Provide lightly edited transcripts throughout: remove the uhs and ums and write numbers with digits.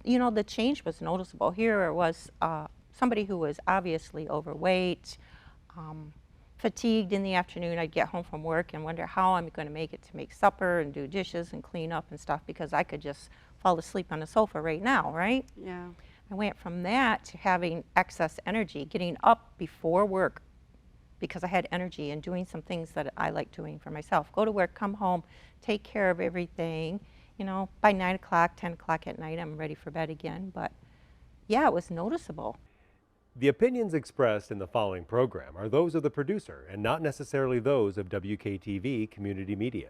you know, the change was noticeable. Here it was somebody who was obviously overweight, fatigued in the afternoon. I'd get home from work and wonder how I'm going to make it to make supper and do dishes and clean up and stuff, because I could just fall asleep on the sofa right now, right? Yeah. I went from that to having excess energy, getting up before work because I had energy and doing some things that I like doing for myself. Go to work, come home, take care of everything. You know, by 9 o'clock, 10 o'clock at night, I'm ready for bed again. But yeah, it was noticeable. The opinions expressed in the following program are those of the producer and not necessarily those of WKTV Community Media.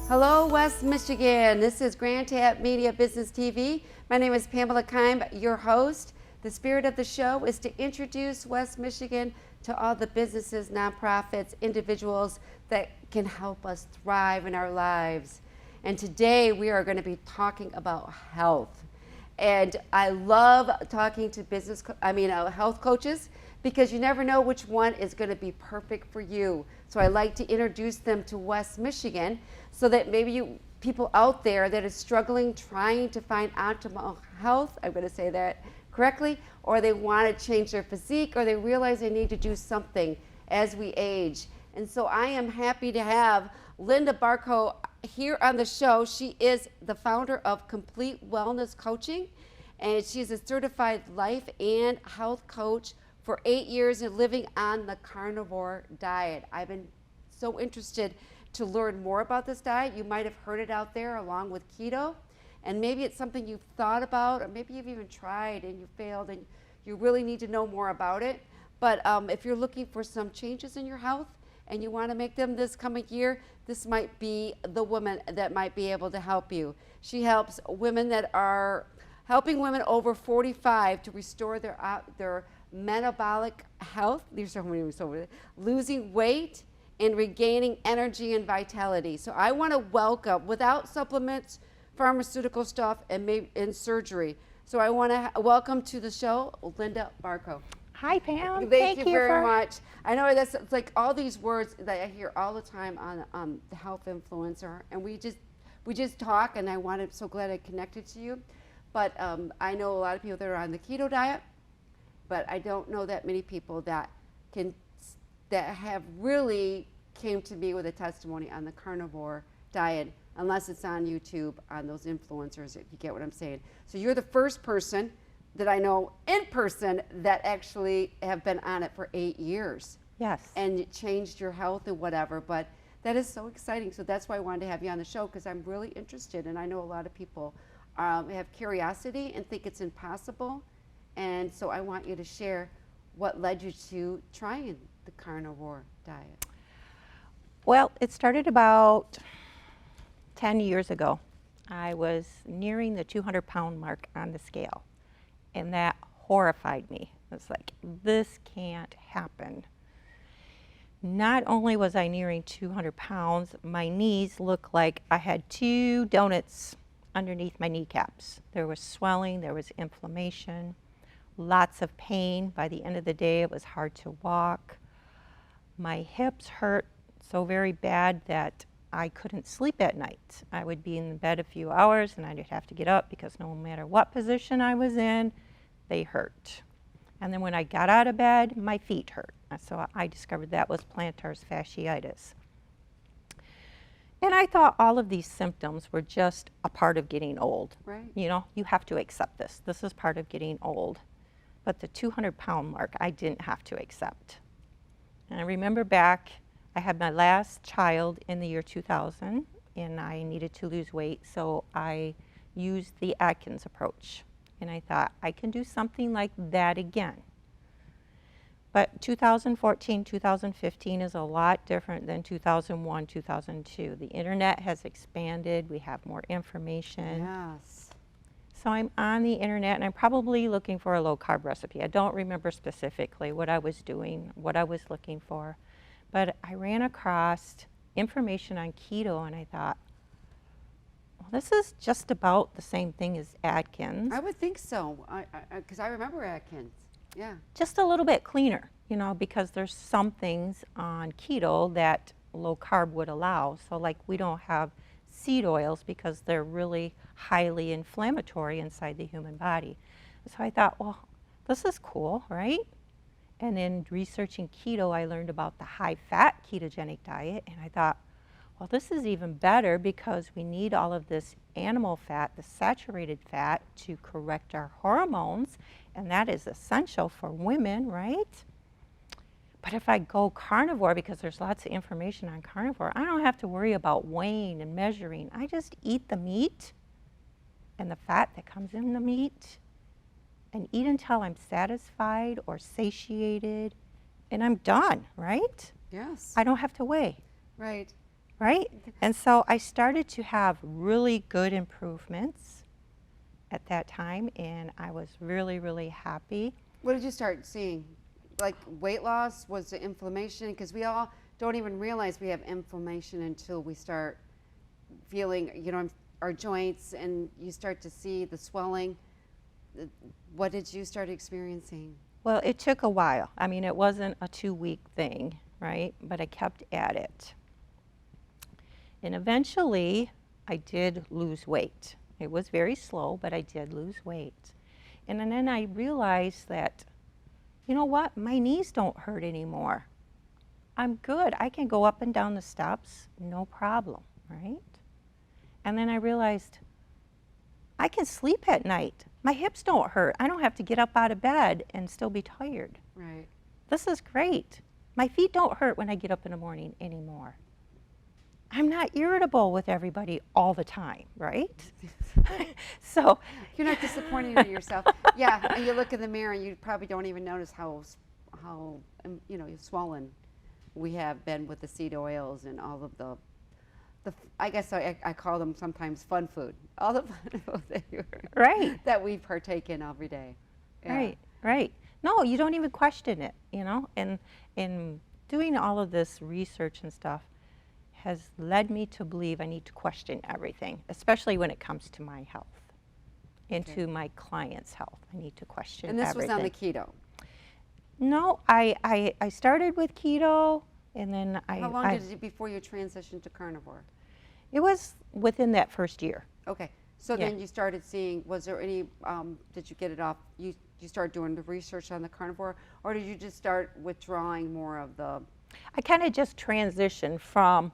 Hello, West Michigan. This is Grand Tap Media Business TV. My name is Pamela Keim, your host. The spirit of the show is to introduce West Michigan to all the businesses, nonprofits, individuals that can help us thrive in our lives. And today we are going to be talking about health. And I love talking to health coaches, because you never know which one is going to be perfect for you. So I like to introduce them to West Michigan so that maybe people out there that are struggling, trying to find optimal health, I'm going to say that correctly, or they want to change their physique, or they realize they need to do something as we age. And so I am happy to have Lynda Barco here on the show. She is the founder of Complete Wellness Coaching, and she's a certified life and health coach for 8 years and living on the carnivore diet. I've been so interested to learn more about this diet. You might have heard it out there along with keto, and maybe it's something you've thought about, or maybe you've even tried and you failed and you really need to know more about it. But if you're looking for some changes in your health and you want to make them this coming year, this might be the woman that might be able to help you. She helps women that are helping women over 45 to restore their metabolic health, losing weight and regaining energy and vitality. So I want to welcome, without supplements, pharmaceutical stuff, and surgery. So I want to welcome to the show Lynda Barco. Hi, Pam. Thank you very much. I know it's like all these words that I hear all the time on the health influencer, and we just talk, and I'm so glad I connected to you. But I know a lot of people that are on the keto diet, but I don't know that many people that have really came to me with a testimony on the carnivore diet, unless it's on YouTube on those influencers, if you get what I'm saying. So you're the first person that I know in person that actually have been on it for 8 years. Yes. And it changed your health and whatever, but that is so exciting. So that's why I wanted to have you on the show, because I'm really interested, and I know a lot of people have curiosity and think it's impossible. And so I want you to share what led you to trying the carnivore diet. Well, it started about 10 years ago. I was nearing the 200-pound mark on the scale, and that horrified me. It's like, this can't happen. Not only was I nearing 200 pounds, my knees looked like I had 2 donuts underneath my kneecaps. There was swelling, there was inflammation, lots of pain. By the end of the day, it was hard to walk. My hips hurt so very bad that I couldn't sleep at night. I would be in bed a few hours and I'd have to get up, because no matter what position I was in, they hurt. And then when I got out of bed, my feet hurt. So I discovered that was plantar fasciitis. And I thought all of these symptoms were just a part of getting old. Right. You know, you have to accept this. This is part of getting old. But the 200-pound mark, I didn't have to accept. And I remember back, I had my last child in the year 2000, and I needed to lose weight, so I used the Atkins approach. And I thought, I can do something like that again. But 2014, 2015 is a lot different than 2001, 2002. The internet has expanded. We have more information. Yes. So I'm on the internet, and I'm probably looking for a low-carb recipe. I don't remember specifically what I was doing, what I was looking for. But I ran across information on keto, and I thought, well, this is just about the same thing as Atkins. I would think so, because I remember Atkins. Yeah. Just a little bit cleaner. you know, because there's some things on keto that low carb would allow. So like we don't have seed oils because they're really highly inflammatory inside the human body. So I thought, well, this is cool, right? And in researching keto, I learned about the high-fat ketogenic diet, and I thought, well, this is even better because we need all of this animal fat, the saturated fat, to correct our hormones, and that is essential for women, right? But if I go carnivore, because there's lots of information on carnivore, I don't have to worry about weighing and measuring. I just eat the meat and the fat that comes in the meat and eat until I'm satisfied or satiated, and I'm done, right? Yes. I don't have to weigh. Right. Right? And so I started to have really good improvements at that time, and I was really, really happy. What did you start seeing? Like weight loss? Was it inflammation? Because we all don't even realize we have inflammation until we start feeling, you know, our joints, and you start to see the swelling. What did you start experiencing? Well, it took a while. I mean, it wasn't a 2-week thing, right? But I kept at it. And eventually, I did lose weight. It was very slow, but I did lose weight. And then I realized that, you know what? My knees don't hurt anymore. I'm good. I can go up and down the steps, no problem, right? And then I realized I can sleep at night. My hips don't hurt. I don't have to get up out of bed and still be tired. Right. This is great. My feet don't hurt when I get up in the morning anymore. I'm not irritable with everybody all the time, right? So You're not disappointed in yourself. Yeah, and you look in the mirror and you probably don't even notice how you know, swollen we have been with the seed oils and all of the I guess I call them sometimes fun food. All the fun food right. that we partake in every day. Yeah. Right, right. No, you don't even question it, you know? And in doing all of this research and stuff has led me to believe I need to question everything, especially when it comes to my health and to my clients' health. I need to question And this everything. was on the keto. No, I started with keto, and then How long did it before you transitioned to carnivore? It was within that first year. Okay, so Yeah. then you started seeing, was there any, did you get it off, you started doing the research on the carnivore, or did you just start withdrawing more of the? I kind of just transitioned from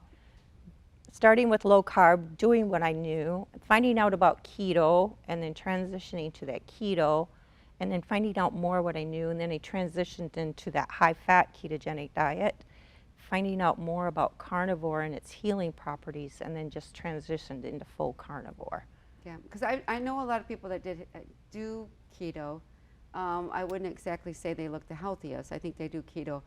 starting with low carb, doing what I knew, finding out about keto, and then transitioning to that keto, and then finding out more what I knew, and then I transitioned into that high-fat ketogenic diet, finding out more about carnivore and its healing properties, and then just transitioned into full carnivore. Yeah, because I know a lot of people that do keto. I wouldn't exactly say they look the healthiest. I think they do keto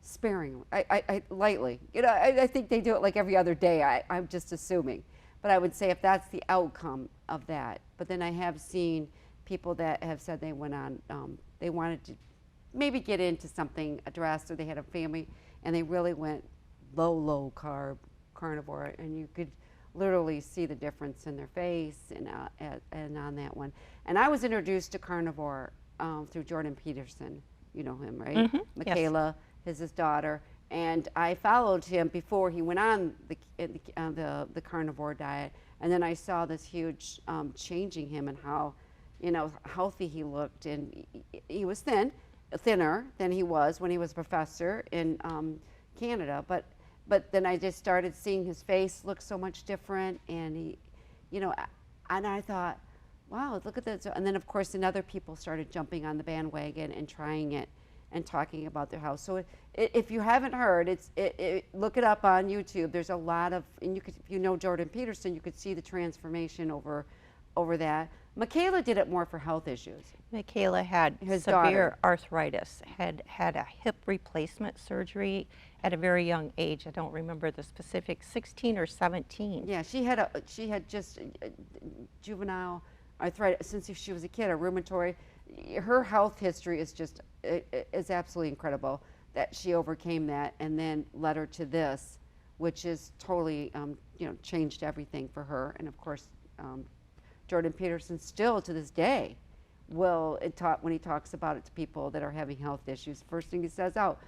sparingly, I lightly. You know, I think they do it like every other day. I'm just assuming. But I would say if that's the outcome of that. But then I have seen people that have said they went on, they wanted to maybe get into something addressed, or they had a family, and they really went low carb carnivore, and you could literally see the difference in their face and on that one. And I was introduced to carnivore through Jordan Peterson. You know him, right? Mm-hmm. Michaela is his daughter, and I followed him before he went on the carnivore diet, and then I saw this huge changing him and how, you know, healthy he looked, and he was thinner than he was when he was a professor in Canada, but then I just started seeing his face look so much different, and he, you know, and I thought, wow, look at this. And then of course, then other people started jumping on the bandwagon and trying it and talking about their health. So if you haven't heard, look it up on YouTube. There's a lot of, and you could, if you know Jordan Peterson, you could see the transformation over that. Michaela did it more for health issues. Michaela had His severe daughter. arthritis, had a hip replacement surgery at a very young age. I don't remember the specific, 16 or 17. Yeah, she had just juvenile arthritis since she was a kid, a rheumatoid. Her health history is just is absolutely incredible that she overcame that and then led her to this, which is totally you know, changed everything for her. And of course, Jordan Peterson still to this day when he talks about it to people that are having health issues, first thing he says out,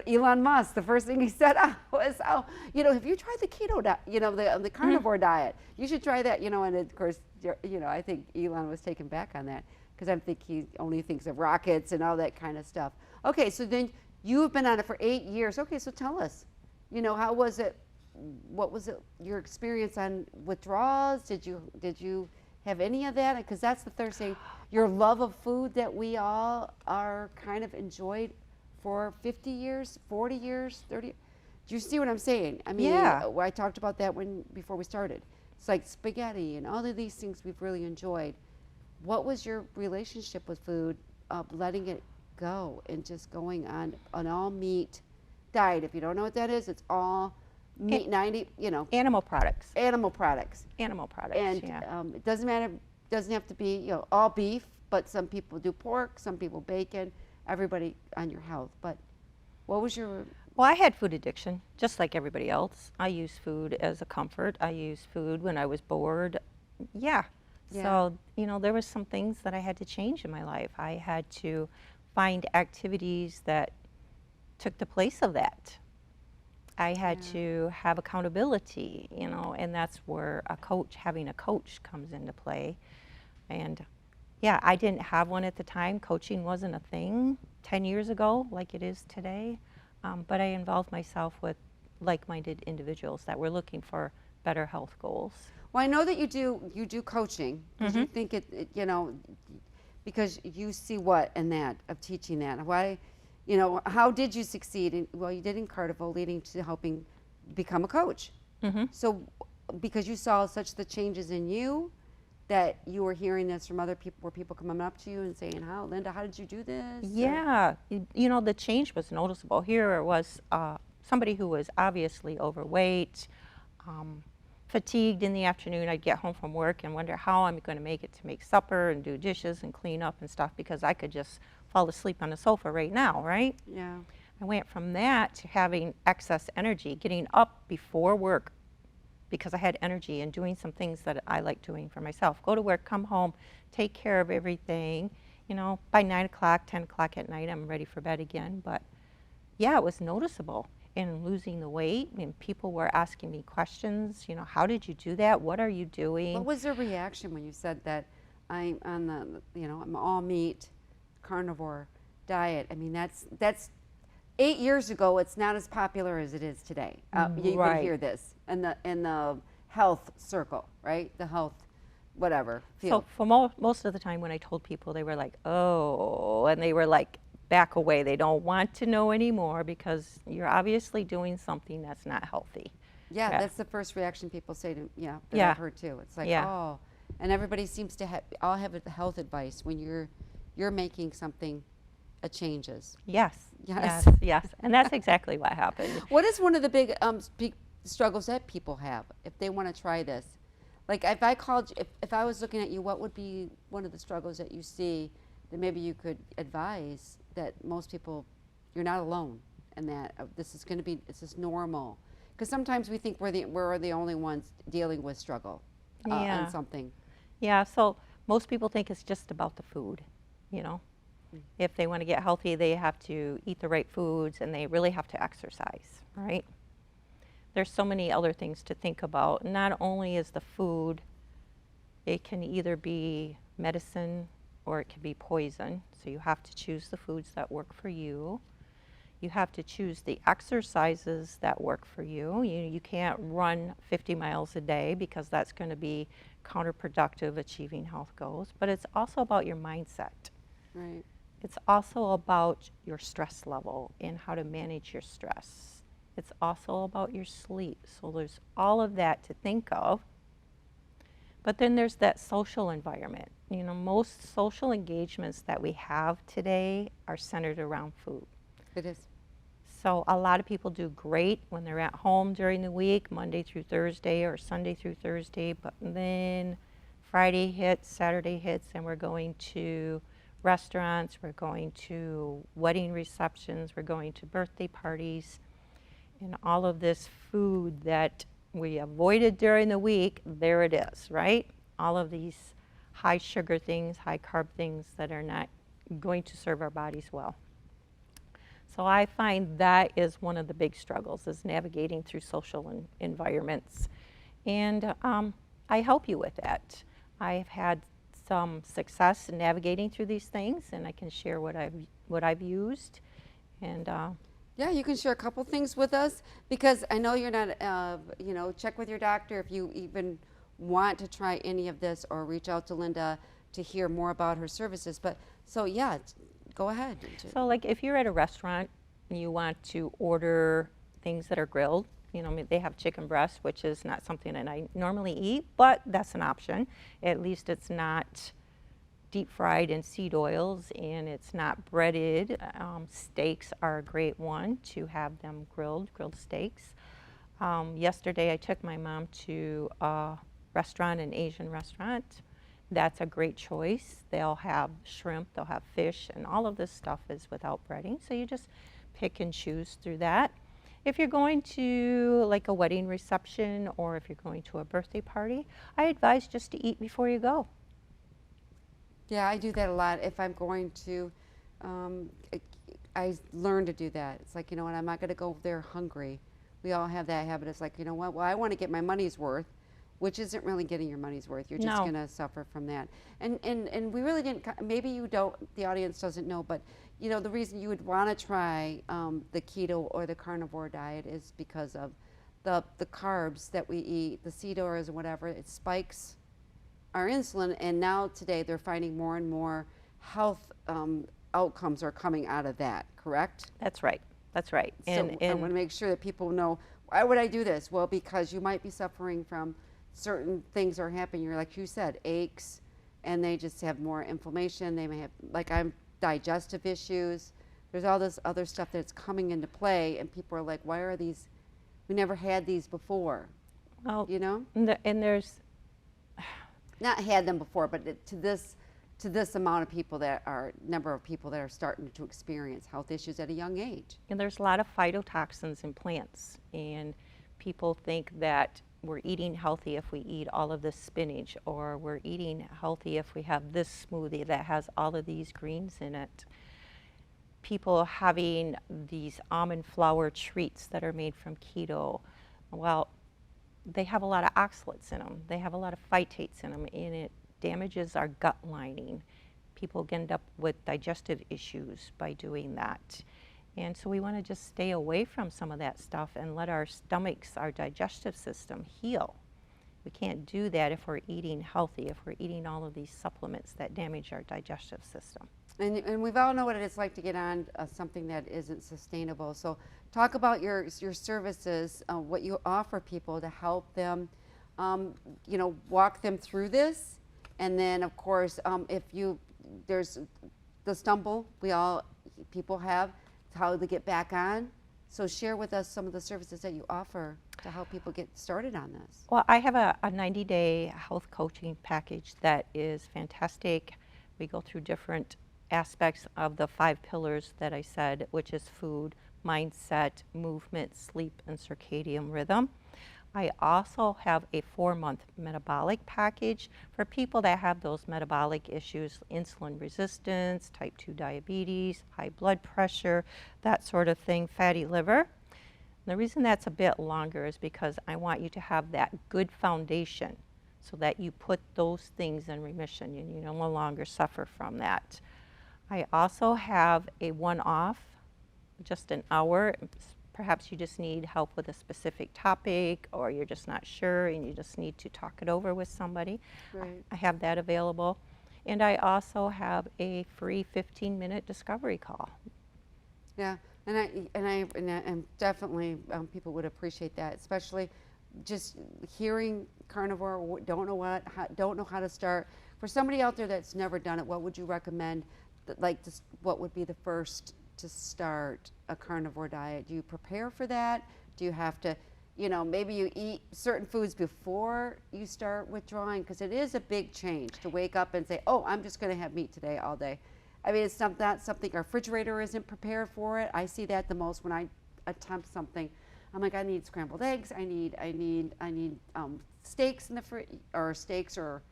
Elon Musk, the first thing he said out was, "Oh, have you tried the keto diet? The carnivore diet? You should try that." And of course, I think Elon was taken back on that because I think he only thinks of rockets and all that kind of stuff. Okay, so then you've been on it for 8 years. Okay, so tell us, how was it? What was it? Your experience on withdrawals? Did you have any of that? Because that's the third thing. Your love of food that we all are kind of enjoyed for 50 years, 40 years, 30. Do you see what I'm saying? I mean, Yeah. I talked about that before we started. It's like spaghetti and all of these things we've really enjoyed. What was your relationship with food, letting it go and just going on an all meat diet? If you don't know what that is, it's all meat, 90, Animal products. animal products. Animal products, And yeah. it doesn't matter, doesn't have to be, all beef, but some people do pork, some people bacon, everybody on your health. But what was your, Well, I had food addiction, just like everybody else. I used food as a comfort. I used food when I was bored. Yeah. Yeah. So, there was some things that I had to change in my life. I had to find activities that took the place of that. I had to have accountability, and that's where having a coach comes into play. And yeah, I didn't have one at the time. Coaching wasn't a thing 10 years ago like it is today. But I involved myself with like-minded individuals that were looking for better health goals. well, I know that you do coaching, because you think because you see what in that, of teaching that. Why, how did you succeed? Well, you did in Carnivore, leading to helping become a coach. So because you saw such the changes in you, that you were hearing this from other people, were people coming up to you and saying, Lynda, how did you do this? Yeah, the change was noticeable. Here it was somebody who was obviously overweight, fatigued in the afternoon. I'd get home from work and wonder how I'm going to make it to make supper and do dishes and clean up and stuff, because I could just fall asleep on the sofa right now, right? Yeah. I went from that to having excess energy, getting up before work because I had energy and doing some things that I like doing for myself. Go to work, come home, take care of everything. By 9 o'clock, 10 o'clock at night, I'm ready for bed again. But yeah, it was noticeable in losing the weight, and people were asking me questions, how did you do that? What are you doing? What was their reaction when you said that I'm on I'm all meat, carnivore diet? I mean, that's 8 years ago. It's not as popular as it is today. You Right. can hear this in the health circle, right? The health, whatever field. So for most of the time when I told people, they were like, oh, and they were like, back away. They don't want to know anymore because you're obviously doing something that's not healthy. Yeah, Yeah. that's the first reaction people say to, that Yeah. I've heard too. It's like, Yeah. oh, and everybody seems to all have health advice when you're making something, changes. Yes, Yes. yes, yes. And that's exactly what happened. What is one of the big struggles that people have if they want to try this? Like if I called, if I was looking at you, what would be one of the struggles that you see that maybe you could advise that most people, you're not alone and that this is normal? Because sometimes we think we're the only ones dealing with struggle Yeah. on something. Yeah, so most people think it's just about the food, If they want to get healthy, they have to eat the right foods and they really have to exercise, right? There's so many other things to think about. Not only is the food, it can either be medicine or it can be poison. So you have to choose the foods that work for you. You have to choose the exercises that work for you. You can't run 50 miles a day because that's going to be counterproductive achieving health goals. But it's also about your mindset. Right. It's also about your stress level and how to manage your stress. It's also about your sleep. So there's all of that to think of. But then there's that social environment. Most social engagements that we have today are centered around food. It is. So a lot of people do great when they're at home during the week, Monday through Thursday or Sunday through Thursday, but then Friday hits, Saturday hits, and we're going to restaurants, we're going to wedding receptions, we're going to birthday parties, and all of this food that we avoided during the week, there it is, right? All of these high sugar things, high carb things that are not going to serve our bodies well. So I find that is one of the big struggles, is navigating through social environments. And I help you with that. I've had some success in navigating through these things, and I can share what I've used. And Yeah, you can share a couple things with us, because I know you're not, check with your doctor if you even want to try any of this, or reach out to Lynda to hear more about her services. But so yeah, go ahead. so like if you're at a restaurant and you want to order things that are grilled, they have chicken breast, which is not something that I normally eat, but that's an option. At least it's not deep fried in seed oils, and it's not breaded. Steaks are a great one to have them grilled steaks. Yesterday I took my mom to a restaurant, an Asian restaurant. That's a great choice. They'll have shrimp, they'll have fish, and all of this stuff is without breading, so you just pick and choose through that. If you're going to like a wedding reception, or if you're going to a birthday party, I advise just to eat before you go. Yeah, I do that a lot. If I'm going to, I learn to do that. It's like, you know what, I'm not going to go there hungry. We all have that habit. It's like, you know what, well, I want to get my money's worth, which isn't really getting your money's worth. You're just going to suffer from that. And we really didn't, maybe you don't, the audience doesn't know, but the reason you would want to try the keto or the carnivore diet is because of the carbs that we eat, the seed oils or whatever. It spikes our insulin, and now today they're finding more and more health outcomes are coming out of that, correct? That's right. That's right. So I want to make sure that people know, why would I do this? Well, because you might be suffering from certain things are happening. You're, like you said, aches, and they just have more inflammation. They may have, like I'm, digestive issues. There's all this other stuff that's coming into play, and people are like, why are these, we never had these before. Well, And there's not had them before, but to this amount of people number of people that are starting to experience health issues at a young age. And there's a lot of phytotoxins in plants, and people think that we're eating healthy if we eat all of this spinach, or we're eating healthy if we have this smoothie that has all of these greens in it. People having these almond flour treats that are made from keto, well, they have a lot of oxalates in them. They have a lot of phytates in them, and it damages our gut lining. People end up with digestive issues by doing that. And so we want to just stay away from some of that stuff and let our stomachs, our digestive system heal. We can't do that if we're eating healthy, if we're eating all of these supplements that damage our digestive system. And we've all know what it is like to get on something that isn't sustainable. So talk about your services, what you offer people to help them, walk them through this. And then, of course, there's the stumble people have, how to get back on. So share with us some of the services that you offer to help people get started on this. Well, I have a 90-day health coaching package that is fantastic. We go through different aspects of the 5 pillars that I said, which is food, mindset, movement, sleep, and circadian rhythm. I also have a 4-month metabolic package for people that have those metabolic issues, insulin resistance, type 2 diabetes, high blood pressure, that sort of thing, fatty liver. And the reason that's a bit longer is because I want you to have that good foundation so that you put those things in remission and you no longer suffer from that. I also have a one-off, just an hour. Perhaps you just need help with a specific topic, or you're just not sure and you just need to talk it over with somebody. Right. I have that available. And I also have a free 15-minute discovery call. Yeah, and definitely people would appreciate that, especially just hearing carnivore, don't know how to start. For somebody out there that's never done it, what would you recommend? What would be the first to start a carnivore diet? Do you prepare for that? Do you have to, maybe you eat certain foods before you start withdrawing? Because it is a big change to wake up and say, oh, I'm just going to have meat today all day. I mean, it's not something our refrigerator isn't prepared for it. I see that the most when I attempt something. I'm like, I need scrambled eggs. I need steaks in the fridge, or steaks or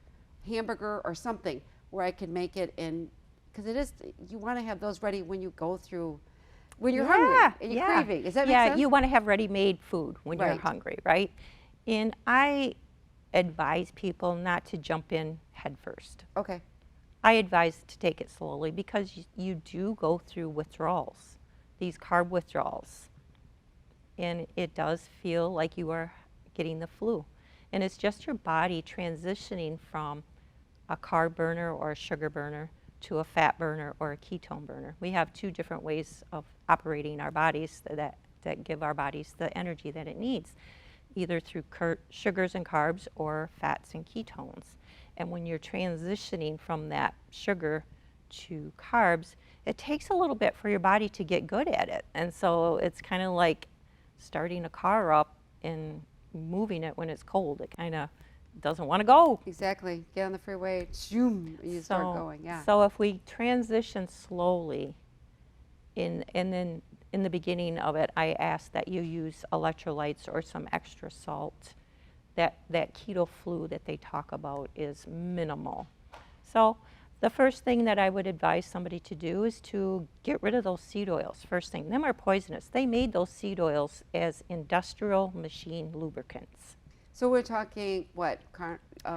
hamburger or something where I can make it in, because it is, you want to have those ready when you go through, when you're hungry and you're craving. Does that make sense? Yeah, you want to have ready-made food when you're Right. hungry, right? And I advise people not to jump in head first. Okay. I advise to take it slowly because you do go through withdrawals, these carb withdrawals. And it does feel like you are getting the flu. And it's just your body transitioning from a carb burner or a sugar burner to a fat burner or a ketone burner. We have two different ways of operating our bodies that give our bodies the energy that it needs, either through sugars and carbs or fats and ketones. And when you're transitioning from that sugar to carbs, it takes a little bit for your body to get good at it. And so it's kind of like starting a car up and moving it when it's cold. It kind of doesn't want to go. Exactly. Get on the freeway, zoom, and you start going. Yeah. So if we transition slowly, and then in the beginning of it, I ask that you use electrolytes or some extra salt. That keto flu that they talk about is minimal. So the first thing that I would advise somebody to do is to get rid of those seed oils. First thing, them are poisonous. They made those seed oils as industrial machine lubricants. So we're talking what?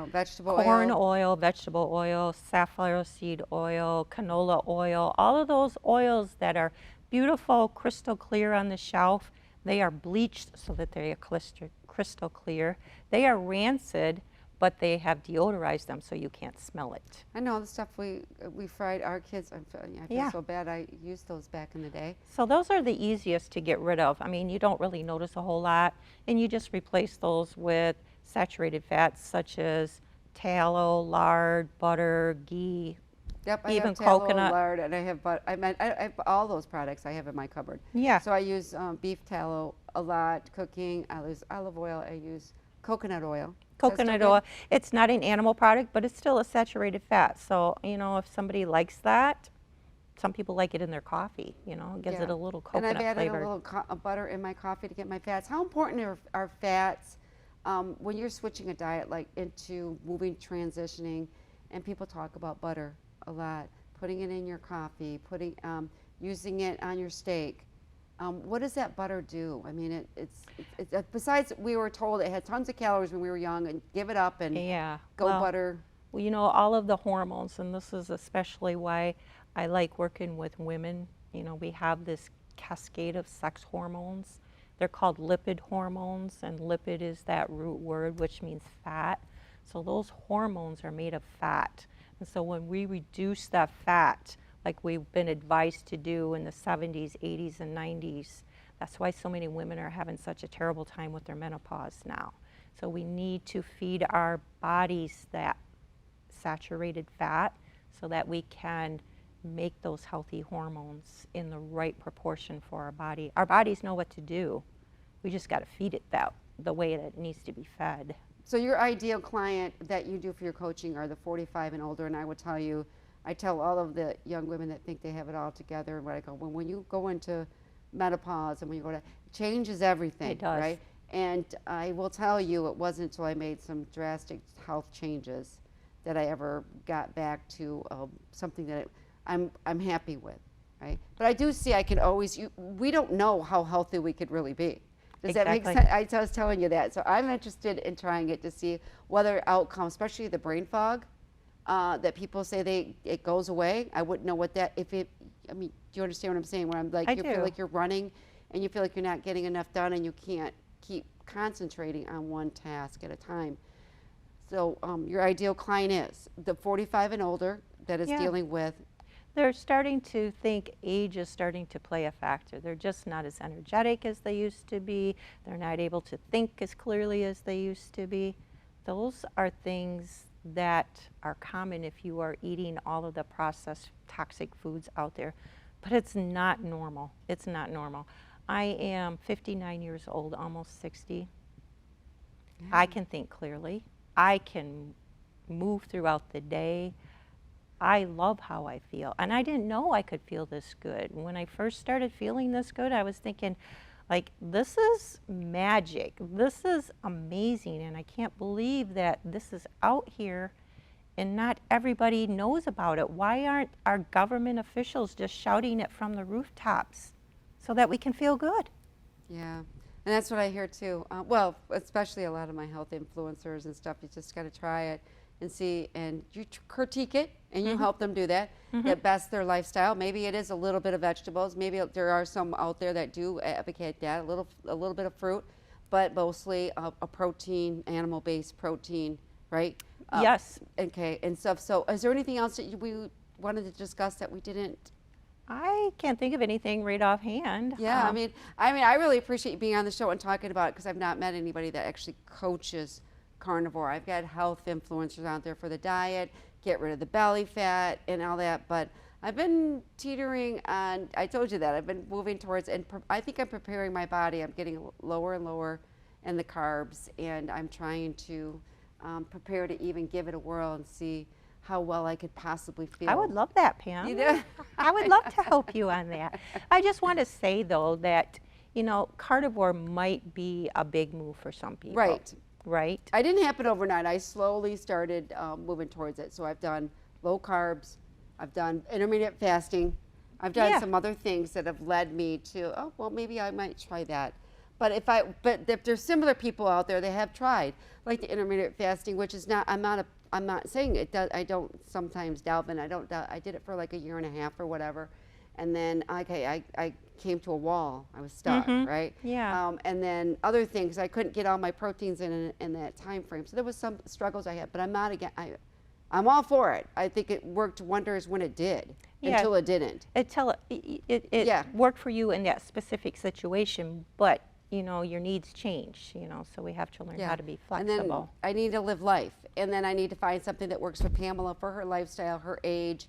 Vegetable Corn oil? oil, vegetable oil, safflower seed oil, canola oil, all of those oils that are beautiful, crystal clear on the shelf, they are bleached so that they are crystal clear. They are rancid, but they have deodorized them so you can't smell it. I know the stuff we fried our kids. I feel so bad. I used those back in the day. So those are the easiest to get rid of. I mean, you don't really notice a whole lot, and you just replace those with saturated fats such as tallow, lard, butter, ghee, Yep, I even have tallow, coconut. lard, and I have I have all those products I have in my cupboard. Yeah. So I use beef tallow a lot cooking. I use olive oil. I use coconut oil. Is that still Coconut good? oil. It's not an animal product, but it's still a saturated fat. So, you know, if somebody likes that, some people like it in their coffee, you know, it gives it a little coconut And I've added flavor. a little butter in my coffee to get my fats. How important are fats when you're switching a diet like into moving, transitioning, and people talk about butter a lot, putting it in your coffee, using it on your steak. What does that butter do? I mean, it's besides we were told it had tons of calories when we were young and give it up and go well, butter. Well, you know, all of the hormones, and this is especially why I like working with women. You know, we have this cascade of sex hormones. They're called lipid hormones, and lipid is that root word which means fat. So those hormones are made of fat. And so when we reduce that fat, like we've been advised to do in the 70s, 80s, and 90s, that's why so many women are having such a terrible time with their menopause now. So we need to feed our bodies that saturated fat so that we can make those healthy hormones in the right proportion for our body. Our bodies know what to do. We just got to feed it the way that it needs to be fed. So your ideal client that you do for your coaching are the 45 and older, and I would tell you, I tell all of the young women that think they have it all together, and what I go, when you go into menopause and when you go to, it changes everything, It does. right? And I will tell you, it wasn't until I made some drastic health changes that I ever got back to something that I'm happy with, right? But I do see I can always, we don't know how healthy we could really be. Does that make sense? I was telling you that. So I'm interested in trying it to see whether outcomes, especially the brain fog, that people say it goes away. I wouldn't know what that, I mean, do you understand what I'm saying? Where I'm like, feel like you're running and you feel like you're not getting enough done and you can't keep concentrating on one task at a time. So your ideal client is the 45 and older that is dealing with. They're starting to think age is starting to play a factor. They're just not as energetic as they used to be. They're not able to think as clearly as they used to be. Those are things that are common if you are eating all of the processed toxic foods out there. But it's not normal. It's not normal. I am 59 years old, almost 60. Yeah. I can think clearly. I can move throughout the day. I love how I feel. And I didn't know I could feel this good. When I first started feeling this good, I was thinking, like, this is magic. This is amazing. And I can't believe that this is out here and not everybody knows about it. Why aren't our government officials just shouting it from the rooftops so that we can feel good? Yeah, and that's what I hear too. Well, especially a lot of my health influencers and stuff, you just got to try it and see, and you critique it, and you help them do that, that best their lifestyle. Maybe it is a little bit of vegetables. Maybe there are some out there that do advocate that, a little bit of fruit, but mostly a protein, animal-based protein, right? Yes. Okay, and stuff. So is there anything else that we wanted to discuss that we didn't? I can't think of anything right offhand. Yeah, I mean, I really appreciate you being on the show and talking about it, because I've not met anybody that actually coaches carnivore. I've got health influencers out there for the diet, get rid of the belly fat and all that, but I've been teetering on, I told you that, I've been moving towards, and I think I'm preparing my body. I'm getting lower and lower in the carbs, and I'm trying to prepare to even give it a whirl and see how well I could possibly feel. I would love that, Pam. You know? I would love to help you on that. I just want to say, though, that, you know, carnivore might be a big move for some people. Right. Right? I didn't happen overnight. I slowly started moving towards it. So I've done low carbs, I've done intermittent fasting, I've done some other things that have led me to, oh, well, maybe I might try that. But if there's similar people out there that have tried, like the intermittent fasting, which is not, I'm not saying it does, I don't sometimes delve in. I did it for like a year and a half or whatever. And then, okay, I came to a wall. I was stuck, right? Yeah. And then other things, I couldn't get all my proteins in that time frame. So there was some struggles I had, but I'm not again. I'm all for it. I think it worked wonders when it did, until it didn't. It worked for you in that specific situation, but you know, your needs change, you know, so we have to learn how to be flexible. And then I need to live life, and then I need to find something that works for Pamela, for her lifestyle, her age,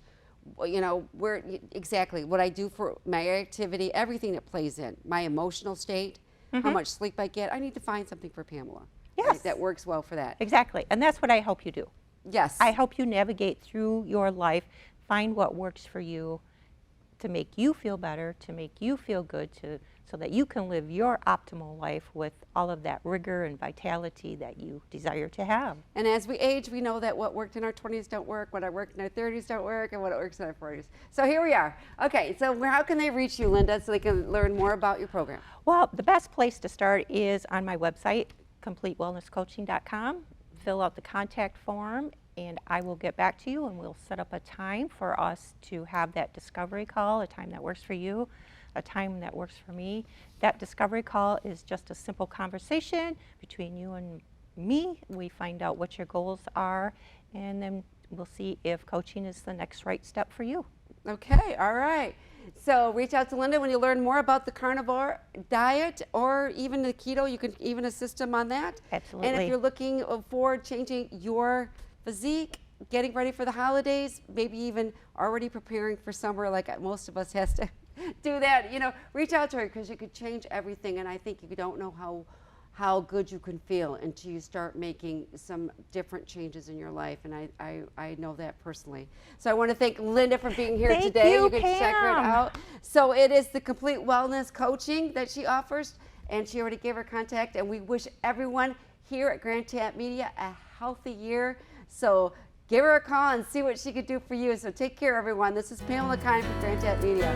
you know, where exactly what I do for my activity, everything that plays in my emotional state, how much sleep I get. I need to find something for Pamela that works well for that. Exactly, and that's what I help you do. Yes. I help you navigate through your life, find what works for you to make you feel better, to make you feel good, so that you can live your optimal life with all of that rigor and vitality that you desire to have. And as we age, we know that what worked in our 20s don't work, what worked in our 30s don't work, and what works in our 40s. So here we are. Okay, so how can they reach you, Lynda, so they can learn more about your program? Well, the best place to start is on my website, completewellnesscoaching.com. Fill out the contact form, and I will get back to you, and we'll set up a time for us to have that discovery call, a time that works for you, a time that works for me. That discovery call is just a simple conversation between you and me. We find out what your goals are, and then we'll see if coaching is the next right step for you. Okay, all right. So reach out to Lynda when you learn more about the carnivore diet, or even the keto. You can even assist them on that. Absolutely. And if you're looking for changing your physique, getting ready for the holidays, maybe even already preparing for summer like most of us has to do that, you know, reach out to her, because you could change everything. And I think you don't know how good you can feel until you start making some different changes in your life. And I know that personally. So I want to thank Lynda for being here today. You can Pam. check her out. So it is the complete wellness coaching that she offers, and she already gave her contact. And we wish everyone here at Grand Tap Media a healthy year. So give her a call and see what she could do for you. So take care, everyone. This is Pamela Keim from Grand Tap Media.